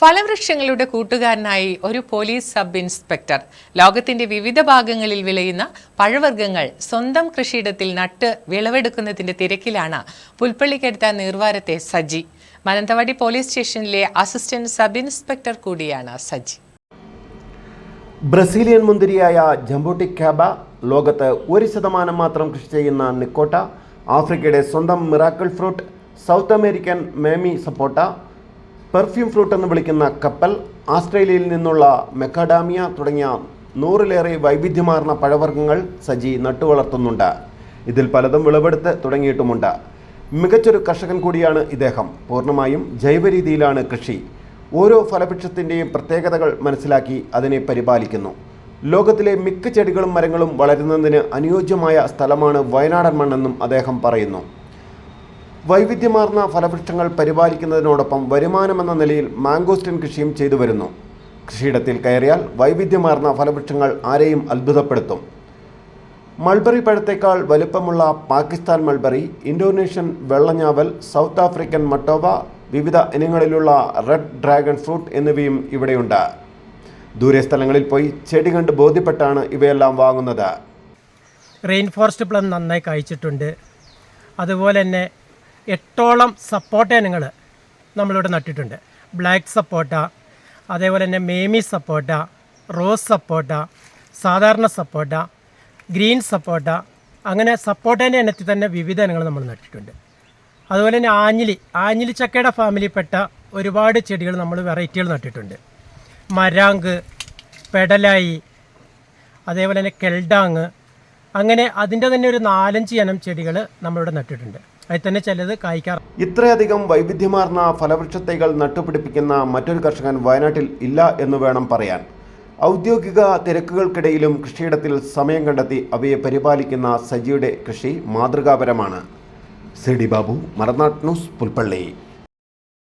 ഫലവൃക്ഷങ്ങളുടെ കൂട്ടുകാരനായി ഒരു police sub inspector ലോകത്തിന്റെ വിവിധ ഭാഗങ്ങളിൽ വിളയുന്ന പഴവർഗ്ഗങ്ങൾ സ്വന്തം കൃഷിയിടത്തിൽ നട്ട് വിളവെടുക്കുന്നതിന്റെ തിരക്കിലാണ് പുൽപ്പള്ളിക്കടുത്ത നീർവാരത്തെ സജി. മാനന്തവാടി പോലീസ് സ്റ്റേഷനിലെ അസിസ്റ്റന്റ് സബ് ഇൻസ്പെക്ടർ കൂടിയാണ് സജി. ബ്രസീലിയൻ മുന്തിരിയായ ജംബോട്ടിക്കാബ, ലോകത്ത് 1% മാത്രം കൃഷി ചെയ്യുന്ന നിക്കോട്ട, ആഫ്രിക്കയുടെ സ്വന്തം മിറാക്കിൾ ഫ്രൂട്ട്, സൗത്ത് അമേരിക്കൻ മേമി സപ്പോട്ട, പെർഫ്യൂം ഫ്രൂട്ട് എന്ന് വിളിക്കുന്ന കപ്പൽ, ആസ്ട്രേലിയയിൽ നിന്നുള്ള മെക്കാഡാമിയ തുടങ്ങിയ 100-ലേറെ വൈവിധ്യമാർന്ന പഴവർഗ്ഗങ്ങൾ സജി നട്ടുവളർത്തുന്നുണ്ട്. ഇതിൽ പലതും വിളവെടുത്ത് തുടങ്ങിയിട്ടുമുണ്ട്. മികച്ചൊരു കർഷകൻ കൂടിയാണ് ഇദ്ദേഹം. പൂർണ്ണമായും ജൈവരീതിയിലാണ് കൃഷി. ഓരോ ഫലവൃക്ഷത്തിൻ്റെയും പ്രത്യേകതകൾ മനസ്സിലാക്കി അതിനെ പരിപാലിക്കുന്നു. ലോകത്തിലെ മിക്ക ചെടികളും മരങ്ങളും വളരുന്നതിന് അനുയോജ്യമായ സ്ഥലമാണ് വയനാടൻ മണ്ണെന്നും അദ്ദേഹം പറയുന്നു. വൈവിധ്യമാർന്ന ഫലവൃക്ഷങ്ങൾ പരിപാലിക്കുന്നതിനോടൊപ്പം വരുമാനമെന്ന നിലയിൽ മാംഗോസ്റ്റിൻ കൃഷിയും ചെയ്തു വരുന്നു. കൃഷിയിടത്തിൽ കയറിയാൽ വൈവിധ്യമാർന്ന ഫലവൃക്ഷങ്ങൾ ആരെയും അത്ഭുതപ്പെടുത്തും. മൾബറി പഴത്തേക്കാൾ വലുപ്പമുള്ള പാകിസ്ഥാൻ മൾബറി, ഇന്തോനേഷ്യൻ വെള്ളഞ്ഞാവൽ, സൗത്ത് ആഫ്രിക്കൻ മട്ടോവ, വിവിധ ഇനങ്ങളിലുള്ള റെഡ് ഡ്രാഗൺ ഫ്രൂട്ട് എന്നിവയും ഇവിടെയുണ്ട്. ദൂരെ സ്ഥലങ്ങളിൽ പോയി ചെടി കണ്ട് ബോധ്യപ്പെട്ടാണ് ഇവയെല്ലാം വാങ്ങുന്നത്. റെയിൻ ഫോറസ്റ്റ് പ്ലം നന്നായി കഴിച്ചിട്ടുണ്ട്. അതുപോലെ തന്നെ 8ഓളം സപ്പോട്ട ഇനങ്ങൾ നമ്മളിവിടെ നട്ടിട്ടുണ്ട്. ബ്ലാക്ക് സപ്പോട്ട, അതേപോലെ തന്നെ മേമി സപ്പോട്ട, റോസ് സപ്പോട്ട, സാധാരണ സപ്പോട്ട, ഗ്രീൻ സപ്പോട്ട, അങ്ങനെ സപ്പോട്ടേൻ്റെ ഇനത്തിൽ തന്നെ വിവിധ ഇനങ്ങൾ നമ്മൾ നട്ടിട്ടുണ്ട്. അതുപോലെ തന്നെ ആഞ്ഞിലി ചക്കയുടെ ഫാമിലിയിൽപ്പെട്ട ഒരുപാട് ചെടികൾ നമ്മൾ വെറൈറ്റികൾ നട്ടിട്ടുണ്ട്. മരാങ്ക്, പെടലായി, അതേപോലെ തന്നെ കെൽഡാങ്, അങ്ങനെ അതിൻ്റെ തന്നെ ഒരു 4-5 ഇനം ചെടികൾ നമ്മളിവിടെ നട്ടിട്ടുണ്ട്. അതിൽ തന്നെ ചിലത് കായ്ക്കാറ്. ഇത്രയധികം വൈവിധ്യമാർന്ന ഫലവൃക്ഷത്തൈകൾ നട്ടുപിടിപ്പിക്കുന്ന മറ്റൊരു കർഷകൻ വയനാട്ടിൽ ഇല്ല എന്ന് വേണം പറയാൻ. ഔദ്യോഗിക തിരക്കുകൾക്കിടയിലും കൃഷിയിടത്തിൽ സമയം കണ്ടെത്തി അവയെ പരിപാലിക്കുന്ന സജിയുടെ കൃഷി മാതൃകാപരമാണ്. C D Babu, മറനാട് news, Pulpally.